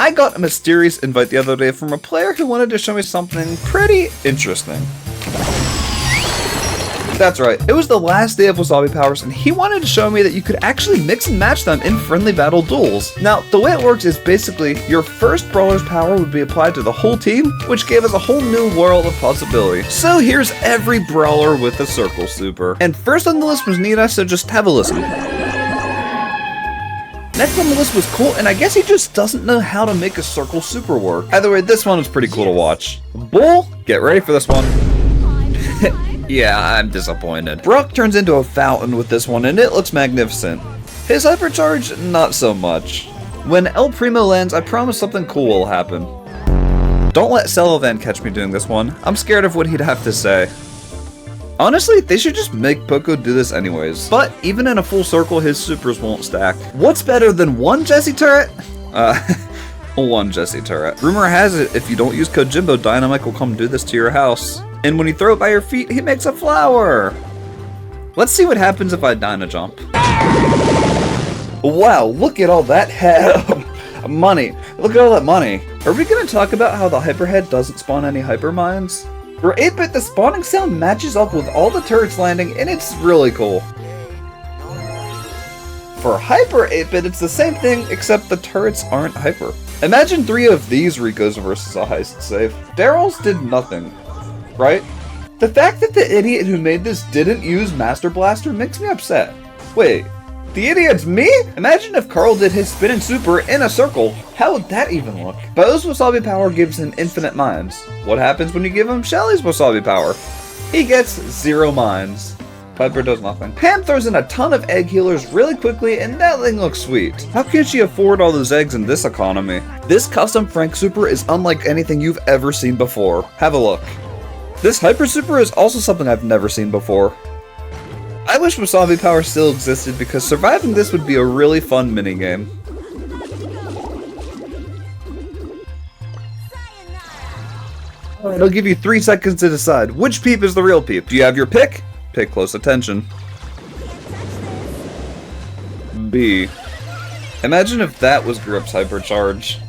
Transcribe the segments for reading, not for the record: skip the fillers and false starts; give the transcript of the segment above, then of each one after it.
I got a mysterious invite the other day from a player who wanted to show me something pretty interesting. That's right, it was the last day of Wasabi powers and he wanted to show me that you could actually mix and match them in friendly battle duels. Now, the way it works is basically your first brawler's power would be applied to the whole team, which gave us a whole new world of possibility. So here's every brawler with a circle super. And first on the list was Nita, so just have a listen. Next on the list was Colt, and I guess he just doesn't know how to make a circle super work. Either way, this one was pretty cool to watch. Bull, get ready for this one. Yeah, I'm disappointed. Brock turns into a fountain with this one, and it looks magnificent. His hypercharge, not so much. When El Primo lands, I promise something cool will happen. Don't let Sullivan catch me doing this one. I'm scared of what he'd have to say. Honestly, they should just make Poco do this anyways. But even in a full circle, his supers won't stack. What's better than one Jesse turret? One Jesse turret. Rumor has it, if you don't use code Jimbo, Dynamite will come do this to your house. And when you throw it by your feet, he makes a flower. Let's see what happens if I Dyna Jump. Wow, look at all that money. Look at all that money. Are we gonna talk about how the Hyperhead doesn't spawn any Hyper Mines? For 8-bit, the spawning sound matches up with all the turrets landing, and it's really cool. For Hyper 8-bit, it's the same thing, except the turrets aren't Hyper. Imagine 3 of these Ricos versus a heist safe. Daryl's did nothing. Right? The fact that the idiot who made this didn't use Master Blaster makes me upset. Wait, the idiot's me? Imagine if Carl did his spin and super in a circle. How would that even look? Bo's Wasabi power gives him infinite mines. What happens when you give him Shelly's Wasabi power? He gets 0 mines. Piper does nothing. Pam throws in a ton of egg healers really quickly, and that thing looks sweet. How can she afford all those eggs in this economy? This custom Frank super is unlike anything you've ever seen before. Have a look. This Hyper Super is also something I've never seen before. I wish Wasabi Power still existed because surviving this would be a really fun minigame. Alright, I'll give you 3 seconds to decide. Which peep is the real peep? Do you have your pick? Pay close attention. B. Imagine if that was Grip's Hypercharge.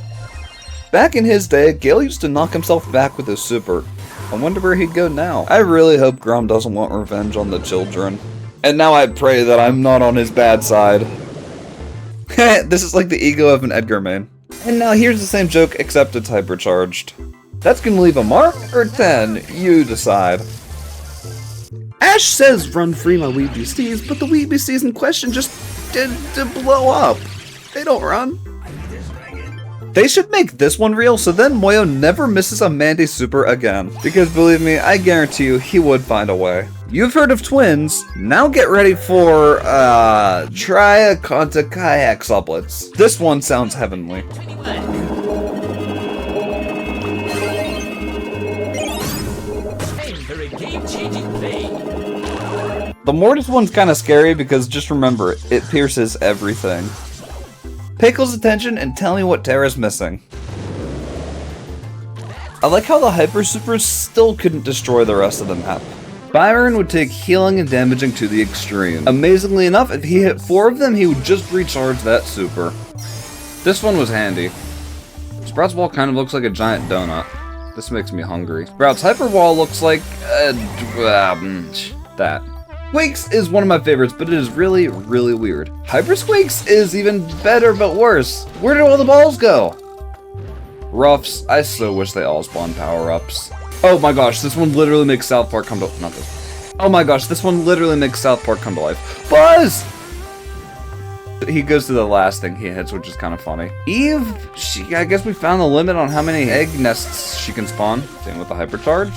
Back in his day, Gale used to knock himself back with his super. I wonder where he'd go now. I really hope Grom doesn't want revenge on the children. And now I pray that I'm not on his bad side. This is like the ego of an Edgar main. And now here's the same joke, except it's hypercharged. That's gonna leave a mark or 10, you decide. Ash says run free my Wee Beasties, but the Wee Beasties in question just did blow up. They don't run. They should make this one real so then Moyo never misses a Mandy super again. Because believe me, I guarantee you he would find a way. You've heard of twins, now get ready for, Triaconta Kayak sublets. This one sounds heavenly. The Mortis one's kinda scary because just remember, it pierces everything. Pay close attention and tell me what Terra's missing. I like how the Hyper Supers still couldn't destroy the rest of the map. Byron would take healing and damaging to the extreme. Amazingly enough, if he hit 4 of them, he would just recharge that super. This one was handy. Sprout's wall kind of looks like a giant donut. This makes me hungry. Sprout's Hyper Wall looks like that. Squeaks is one of my favorites, but it is really, really weird. Hyper Squeaks is even better, but worse. Where did all the balls go? Ruffs, I so wish they all spawn power-ups. Oh my gosh, this one literally makes South Park come to not this. Oh my gosh, this one literally makes South Park come to life. Buzz! He goes to the last thing he hits, which is kind of funny. Eve, I guess we found the limit on how many egg nests she can spawn. Same with the hypercharge.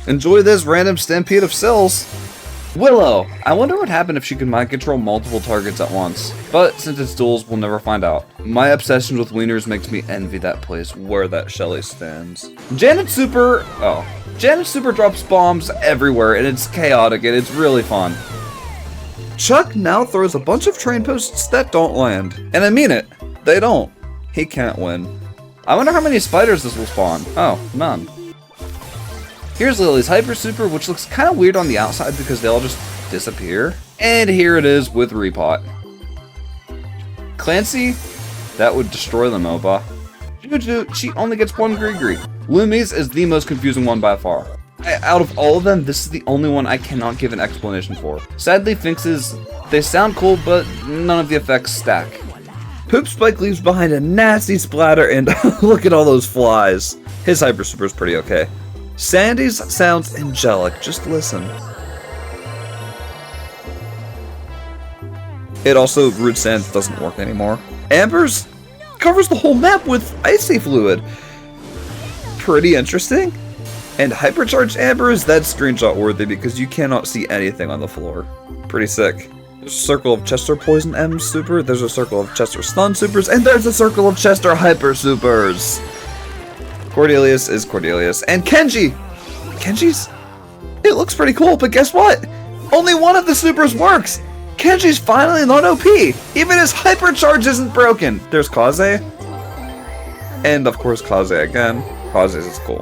Enjoy this random stampede of cells. Willow! I wonder what happened if she could mind control multiple targets at once. But since it's duels, we'll never find out. My obsession with wieners makes me envy that place where that Shelly stands. Janet Super drops bombs everywhere and it's chaotic and it's really fun. Chuck now throws a bunch of train posts that don't land. And I mean it, they don't. He can't win. I wonder how many spiders this will spawn. Oh, none. Here's Lily's Hyper Super, which looks kind of weird on the outside because they all just disappear. And here it is with Repot. Clancy, that would destroy the MOBA. she only gets one Gree. Lumi's is the most confusing one by far. Out of all of them, this is the only one I cannot give an explanation for. Sadly, Finks's, they sound cool, but none of the effects stack. Poop Spike leaves behind a nasty splatter, and look at all those flies. His Hyper Super is pretty okay. Sandy's sounds angelic, just listen. It also, Rude Sands doesn't work anymore. Amber's covers the whole map with icy fluid. Pretty interesting. And Hypercharged Amber is that screenshot worthy because you cannot see anything on the floor. Pretty sick. There's a circle of Chester Poison M Super, there's a circle of Chester Stun Supers, and there's a circle of Chester Hyper Supers! Cordelius is Cordelius. And Kenji! Kenji's? It looks pretty cool, but guess what? Only one of the supers works! Kenji's finally not OP! Even his Hypercharge isn't broken! There's Kaze. And of course Kaze again. Kaze is cool.